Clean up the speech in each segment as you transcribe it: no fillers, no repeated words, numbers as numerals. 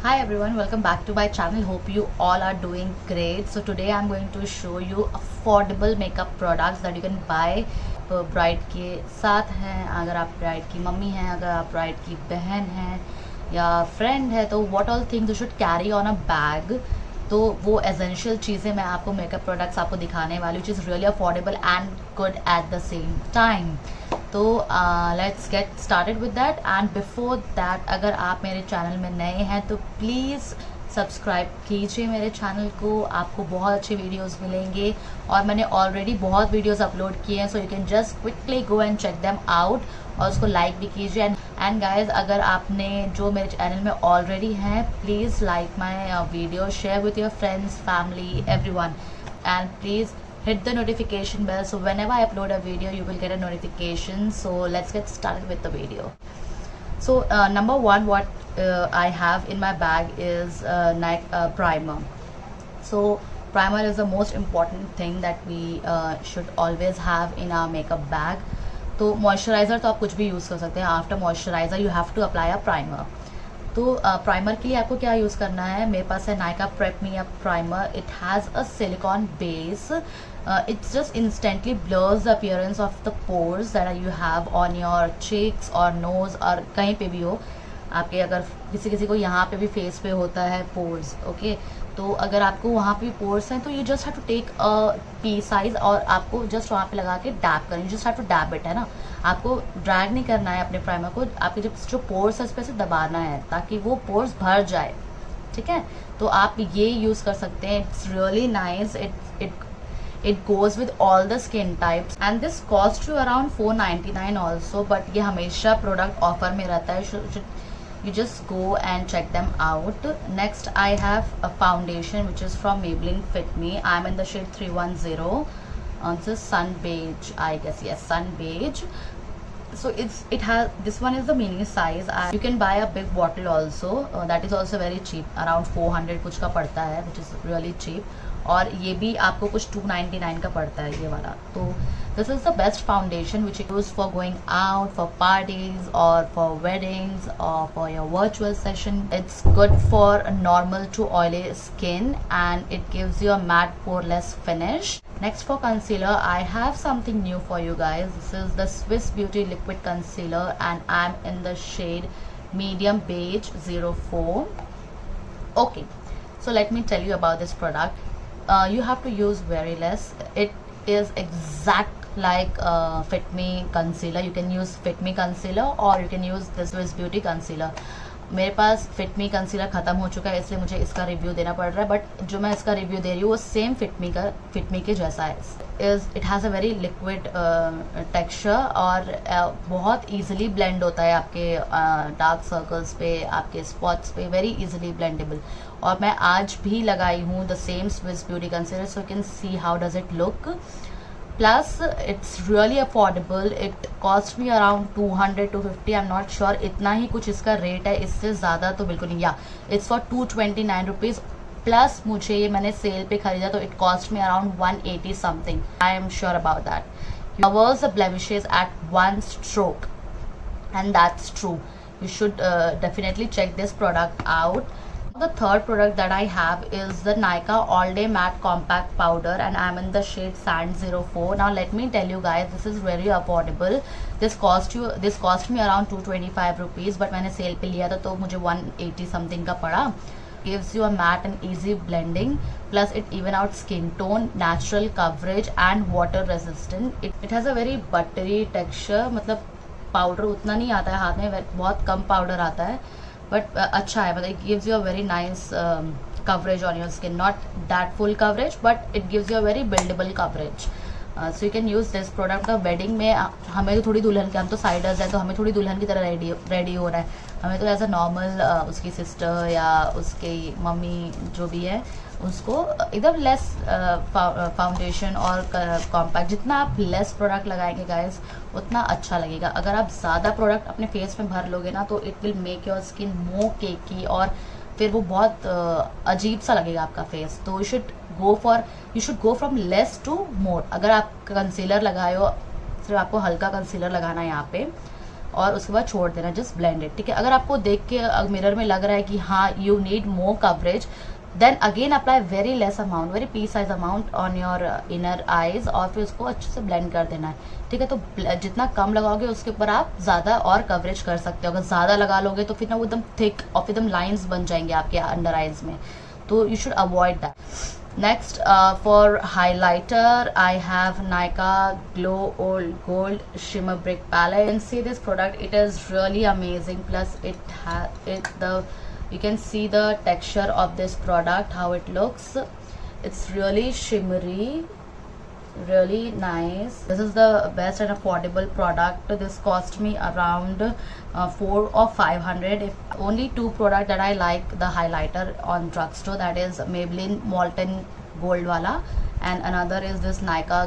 Hi everyone, welcome back to my channel. Hope you all are doing great. So today I'm going to show you affordable makeup products that you can buy bride के साथ हैं, अगर आप bride की mummy हैं, अगर आप bride की बहन हैं या फ्रेंड है, तो what all things you should carry on a bag. तो वो एसेंशियल चीज़ें मैं आपको मेकअप प्रोडक्ट्स आपको दिखाने वाली हूँ, which is really affordable and good at the same time. तो let's get started with that. And before that, अगर आप मेरे चैनल में नए हैं तो प्लीज़ सब्सक्राइब कीजिए मेरे चैनल को, आपको बहुत अच्छे वीडियोस मिलेंगे और मैंने ऑलरेडी बहुत वीडियोस अपलोड किए हैं, so you can just quickly go and check them out और उसको लाइक भी कीजिए। एंड गाइज, अगर आपने जो मेरे चैनल में ऑलरेडी हैं, please like my video, share with your friends, family, everyone, and please hit the notification bell so whenever I upload a video you will get a notification. So let's get started with the video. So number one, what I have in my bag is Nike primer. So primer is the most important thing that we should always have in our makeup bag. तो moisturizer तो आप कुछ भी use कर सकते हैं, after moisturizer you have to apply a primer. तो primer के लिए आपको क्या यूज़ करना है, मेरे पास है Nykaa prep me up primer. It has a silicon base. It's just instantly blurs the appearance of the pores that you have on your cheeks और नोज, और कहीं पे भी हो आपके, अगर किसी किसी को यहाँ पे भी फेस पे होता है पोर्स, ओके. तो अगर आपको वहाँ पे पोर्स हैं तो you just have to take a pea size और आपको जस्ट वहाँ पे लगा के डैप करें. You just have to dab it, है ना. आपको ड्रैग नहीं करना है अपने प्राइमर को, आपके जो पोर्स है उस पर से दबाना है ताकि वो पोर्स भर जाए, ठीक है. तो आप ये यूज़ कर सकते हैं. It's really nice. It goes with all the skin types and this cost you around 499 also, but ये हमेशा प्रोडक्ट ऑफर में रहता है. You just go and check them out. Next I have a foundation which is from Maybelline Fit Me. I'm in the shade 310. This is Sun Beige, I guess. Yes, Sun Beige. So it has, this one is the mini size. You can buy a big bottle also. That is also very cheap. Around 400 कुछ का पड़ता है, which is really cheap. और ये भी आपको कुछ 299 का पड़ता है ये वाला. तो this is the best foundation which you use for going out, for parties or for weddings or for your virtual session. It's good for a normal to oily skin and it gives you a matte poreless finish. Next, for concealer, I have something new for you guys. This is the Swiss Beauty Liquid Concealer and I'm in the shade Medium Beige 04. Okay, so let me tell you about this product. You have to use very less. It is exact like Fit Me concealer. You can use Fit Me concealer or you can use this Swiss Beauty concealer. मेरे पास Fit Me concealer ख़त्म हो चुका है, इसलिए मुझे इसका review देना पड़ रहा है, बट जो मैं इसका रिव्यू दे रही हूँ वो सेम Fit Me के जैसा है. It has a very liquid texture और बहुत ईजिली ब्लेंड होता है आपके डार्क सर्कल्स पे, आपके स्पॉट्स पे, वेरी ईजिली ब्लेंडेबल. और मैं आज भी लगाई हूँ the same Swiss beauty concealer, so you can see how does it look. Plus it's really affordable. It cost me around 200 to 50. I'm not sure इतना ही कुछ इसका रेट है, इससे ज़्यादा तो बिल्कुल नहीं. या इट्स फॉर 229 रुपीज़. प्लस मुझे ये मैंने सेल पे खरीदा तो it cost me around 180 something. I am sure about that. Covers the blemishes at one stroke and that's true. You should definitely check this product out. The third product that I have is the Nykaa All Day Matte Compact Powder and I'm in the shade Sand 04. Now let me tell you guys, this is very affordable. This cost me around 225 rupees, but मैंने cell पे लिया था तो मुझे 180 something का पड़ा. Gives you a matte and easy blending. Plus it even out skin tone, natural coverage and water resistant. It has a very buttery texture. मतलब powder उतना नहीं आता है हाथ में, बहुत कम पाउडर आता है, बट अच्छा है. मतलब it gives you a very nice coverage on your skin. Not that full coverage but it gives you a very buildable coverage. So you can use this product. का वेडिंग में हमें तो थोड़ी दुल्हन के, हम तो साइडर्स हैं तो हमें थोड़ी दुल्हन की तरह रेडी हो रहा है. हमें तो एज अ नॉर्मल उसकी सिस्टर या उसकी मम्मी जो भी है उसको एकदम लेस फाउंडेशन और कॉम्पैक्ट, जितना आप लेस प्रोडक्ट लगाएंगे गाइस उतना अच्छा लगेगा. अगर आप ज़्यादा प्रोडक्ट अपने फेस में भर लोगे ना तो it will make your skin more cakey और फिर वो बहुत अजीब सा लगेगा आपका फेस. तो you should go from less to more. अगर आप कंसीलर लगाए हो, सिर्फ आपको हल्का कंसीलर लगाना है यहाँ पे, और उसके बाद छोड़ देना, जस्ट ब्लेंडेड, ठीक है। अगर आपको देख के मिरर में लग रहा है कि हाँ you need more coverage, then again apply very less amount, very pea size amount on your inner eyes, और फिर उसको अच्छे से ब्लेंड कर देना है, ठीक है। तो जितना कम लगाओगे उसके ऊपर आप ज़्यादा और कवरेज कर सकते हो। अगर ज़्यादा लगा लोगे तो फिर ना वो एकदम थिक और फिर एकदम लाइन्स बन जाएंगे आपके अंडर आइज में, तो you should avoid that. Next for highlighter I have Nykaa glow old gold shimmer brick palette. Can see this product, it is really amazing, plus you can see the texture of this product, how it looks. It's really shimmery, really nice. This is the best and affordable product. This cost me around 4 or 500. If only two product that I like the highlighter on drugstore, that is Maybelline Molten Gold wala, and another is this Nykaa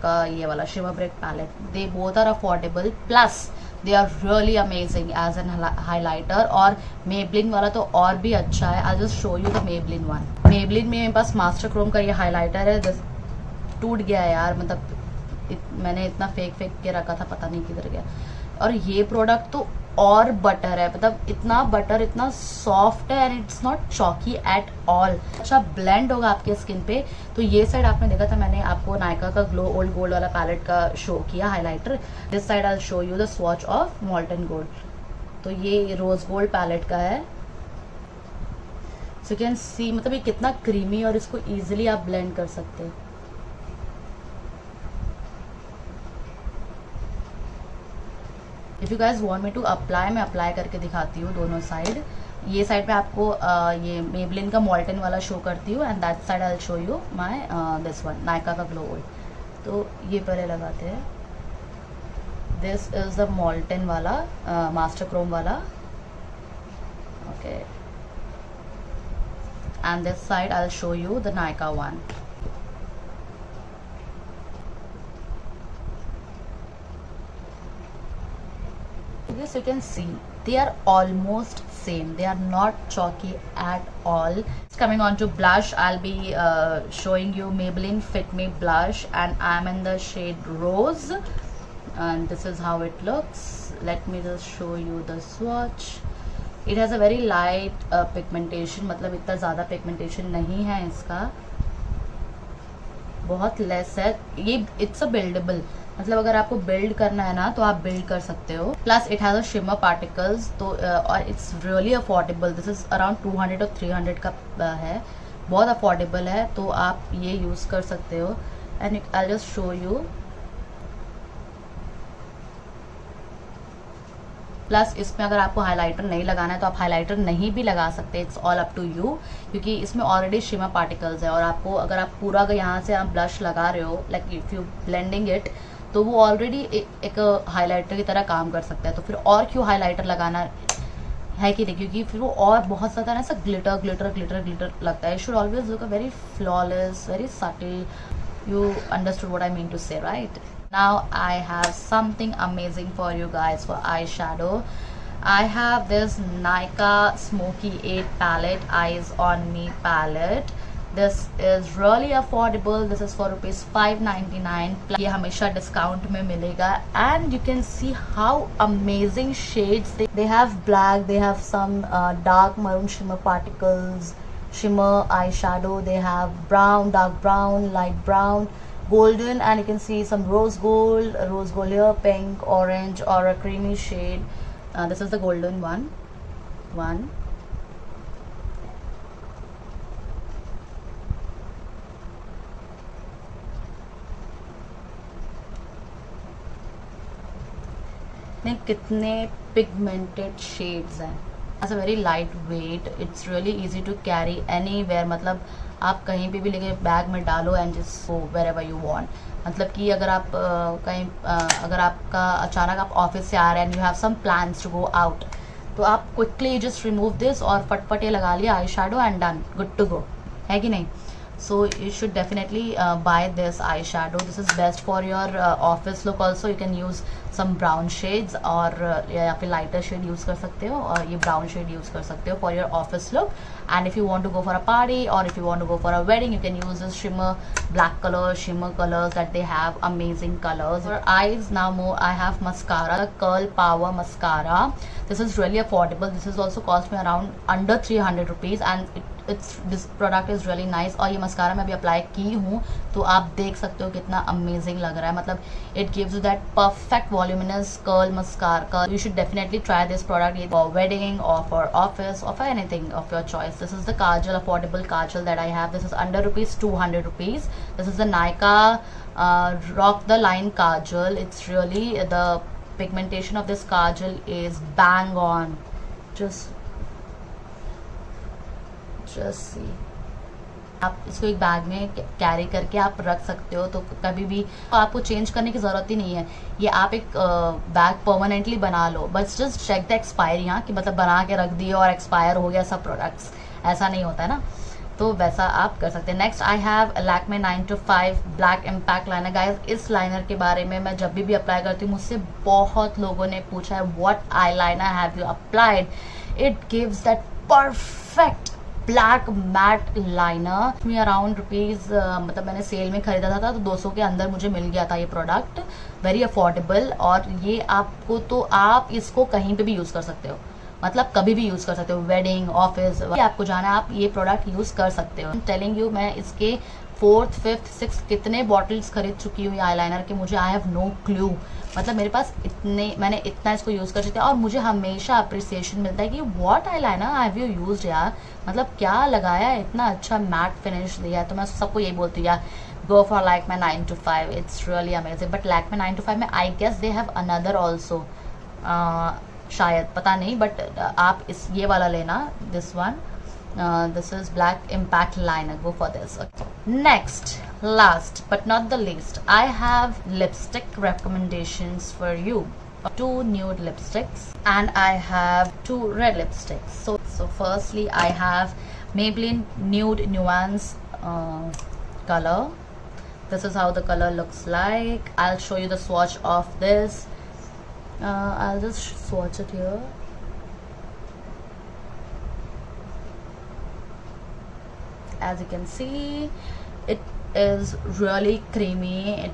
ka ye wala shimmer brick palette. They both are affordable, plus they are really amazing as an highlighter. और Maybelline वाला तो और भी अच्छा है। I just show you the Maybelline one. Maybelline में मेरे पास master Chrome का ये हाईलाइटर है, जस्ट टूट गया है यार, मतलब मैंने इतना फेंक के रखा था, पता नहीं किधर गया। और ये प्रोडक्ट तो और बटर है, मतलब इतना बटर, इतना सॉफ्ट है, and it's not chalky at all. अच्छा ब्लेंड होगा आपके स्किन पे। तो ये साइड आपने देखा था, मैंने आपको नायका का ग्लो ओल्ड गोल्ड वाला पैलेट का शो किया highlighter. This side I show you the swatch of मॉल्टन gold. तो ये रोज गोल्ड पैलेट का है। सो कैन सी, मतलब ये कितना क्रीमी, और इसको ईजिली आप ब्लेंड कर सकते हैं। If you guys want me to apply, मैं अप्लाई करके दिखाती हूँ दोनों साइड। ये साइड पे आपको ये मेबलिन का मॉल्टन वाला शो करती हूँ, and that side I will show you my this one Nykaa का ग्लो ओल्ड। तो ये पहले लगाते हैं। दिस इज द मॉल्टन वाला मास्टर क्रोम वाला, okay, and this side I will show you the Nykaa one. Yes, you can see they are almost same, they are not chalky at all. Coming on to blush, I'll be showing you Maybelline Fit Me blush, and I'm in the shade Rose, and this is how it looks. Let me just show you the swatch. It has a very light pigmentation, मतलब इतना ज़्यादा pigmentation नहीं है इसका, बहुत less है ये। It's a buildable, मतलब अगर आपको बिल्ड करना है ना तो आप बिल्ड कर सकते हो। Plus it has a shimmer particles, तो और it's really affordable. This is around 200 और 300 का है, बहुत अफोर्डेबल है, तो आप ये यूज़ कर सकते हो। And I just show you. Plus इसमें अगर आपको हाइलाइटर नहीं लगाना है तो आप हाइलाइटर नहीं भी लगा सकते, it's all up to you, क्योंकि इसमें ऑलरेडी शिमर पार्टिकल्स है। और आपको अगर आप पूरा अगर यहाँ से आप ब्लश लगा रहे हो, like if you blending it, तो वो ऑलरेडी एक हाइलाइटर की तरह काम कर सकता है। तो फिर और क्यों हाइलाइटर लगाना है कि नहीं, क्योंकि फिर वो और बहुत ज़्यादा ना ऐसा ग्लिटर ग्लिटर ग्लिटर ग्लिटर लगता है। Should always look a very flawless, very subtle. You understood what I mean to say, right? Now I have something amazing for you guys for eyeshadow. I have this Nykaa Smoky 8 palette, Eyes on Me palette. This is really affordable. This is for rupees 599. ये हमेशा discount में मिलेगा, and you can see how amazing shades they have. Black, they have some dark maroon shimmer particles, shimmer eyeshadow, they have brown, dark brown, light brown, golden, and you can see some rose gold here, pink, orange, or a creamy shade. This is the golden one. कितने pigmented shades हैं। It's a very light weight, it's really easy to carry anywhere, मतलब आप कहीं पे भी लेके bag में डालो and just go wherever you want। मतलब कि अगर आप कहीं अगर आपका अचानक आप ऑफिस से आ रहे हैं and you have some plans to go out, तो आप quickly just remove this और फटफट ये लगा लिया eye shadow and done, good to go, है कि नहीं। So you should definitely buy this eyeshadow. This is best for your office look also. You can use some brown shades, और या फिर लाइटर शेड यूज़ कर सकते हो, और ये ब्राउन शेड यूज़ कर सकते हो for your office look. And if you want to go for a party or if you want to go for a wedding, you can use this shimmer black color, shimmer colors that they have amazing colors. For eyes now more I have mascara, Curl Power mascara. This is really affordable. This is also cost me around under 300 rupees and this product is really nice. और ये mascara मैं अभी apply की हूँ तो आप देख सकते हो कितना अमेजिंग लग रहा है. मतलब it gives you that perfect voluminous curl mascara. You should definitely try this product for wedding और फॉर ऑफिस और for anything of your choice. This is the Kajal, affordable Kajal that I have. This is under ₹200. This is the Nykaa Rock the Line Kajal. It's really, the pigmentation of this kajal is bang on. Just see. आप इसको एक bag में carry करके आप रख सकते हो, तो कभी भी आपको चेंज करने की ज़रूरत ही नहीं है. ये आप एक बैग परमानेंटली बना लो, बस जस्ट चेक द एक्सपायरी, यहाँ कि मतलब बना के रख दिए और एक्सपायर हो गया सब प्रोडक्ट्स, ऐसा नहीं होता है ना, तो वैसा आप कर सकते हैं. Next I have Lakme 9 to 5 black impact liner. Guys, इस लाइनर के बारे में मैं जब भी अप्लाई करती हूँ मुझसे बहुत लोगों ने पूछा है what eye liner have you applied. It gives that perfect black matte liner. Me around rupees, मतलब मैंने सेल में खरीदा था तो 200 के अंदर मुझे मिल गया था ये प्रोडक्ट. वेरी अफोर्डेबल, और ये आपको, तो आप इसको कहीं पे भी यूज़ कर सकते हो, मतलब कभी भी यूज़ कर सकते हो, वेडिंग, ऑफिस, आपको जाना है आप ये प्रोडक्ट यूज़ कर सकते हो. टेलिंग यू, मैं इसके 4th, 5th, 6th कितने बॉटल्स खरीद चुकी हूँ आई लाइनर के, मुझे आई हैव नो क्लू. मतलब मेरे पास मैंने इतना इसको यूज़ कर चुकी है और मुझे हमेशा अप्रिसिएशन मिलता है कि what eye liner have you used यार, मतलब क्या लगाया है, इतना अच्छा मैट फिनिश दिया है. तो मैं सबको यही बोलती हूँ यार, go for Lakme 9 to 5, it's really amazing. But Lakme 9 to 5 में I guess they have another also, शायद, पता नहीं, बट आप ये वाला लेना, this one. This is black impact liner, go for this. Next, last but not the least, I have lipstick recommendations for you. 2 nude lipsticks and I have 2 red lipsticks. So firstly I have Maybelline Nude Nuance color. This is how the color looks like. I'll show you the swatch of this. I'll just swatch it here. As you can see, it is really creamy.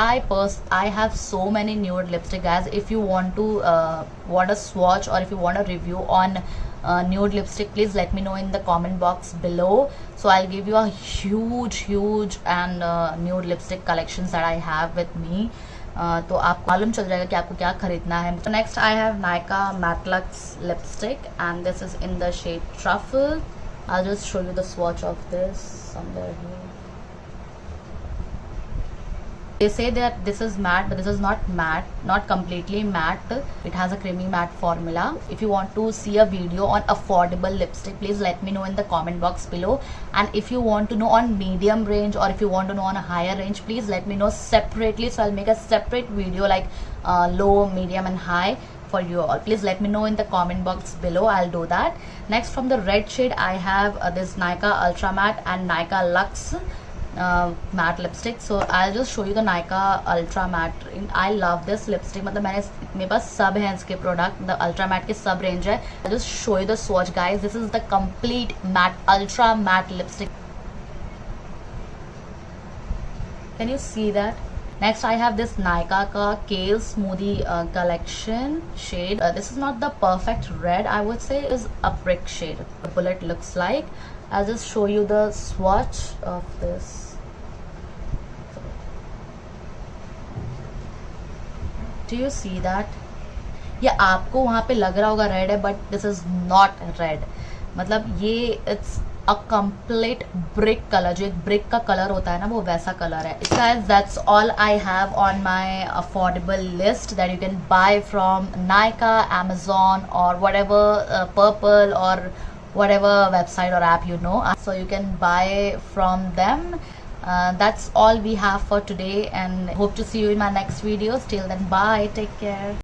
I have so many nude lipstick, guys. If you want to want a swatch or if you want a review on nude lipstick, please let me know in the comment box below. So I'll give you a huge and nude lipstick collections that I have with me. तो आपको मालूम चल जाएगा कि आपको क्या खरीदना है. So next I have Nykaa Matte Luxe lipstick and this is in the shade Truffle. I'll just show you the swatch of this somewhere here. They say that this is matte, but this is not matte, not completely matte. It has a creamy matte formula. If you want to see a video on affordable lipstick, please let me know in the comment box below. And if you want to know on medium range or if you want to know on a higher range, please let me know separately. So I'll make a separate video like low, medium and high for you all. Please let me know in the comment box below. I'll do that. Next, from the red shade I have this Nykaa Ultra Matte and Nykaa Luxe matte lipstick. So I'll just show you the Nykaa Ultra Matte. I love this lipstick. मतलब मेरे पास सब हैं इसके product, the Ultra Matte के सब range है. I'll just show you the swatch, guys. This is the complete matte Ultra Matte lipstick. Can you see that? Next I have this Nykaa ka Kale Smoothie collection shade. This is not the perfect red, I would say. It is a brick shade. The bullet looks like. I'll just show you the swatch of this. Do you see that? ये आपको वहाँ पे लग रहा होगा red है, but this is not red. मतलब ये it's a complete brick color. जो एक brick का कलर होता है ना, वो वैसा कलर है. Guys, that's all I have on my affordable list that you can buy from Nykaa, Amazon or whatever, Purple or whatever website or app you know. So you can buy from them. That's all we have for today and hope to see you in my next videos. Till then, bye, take care.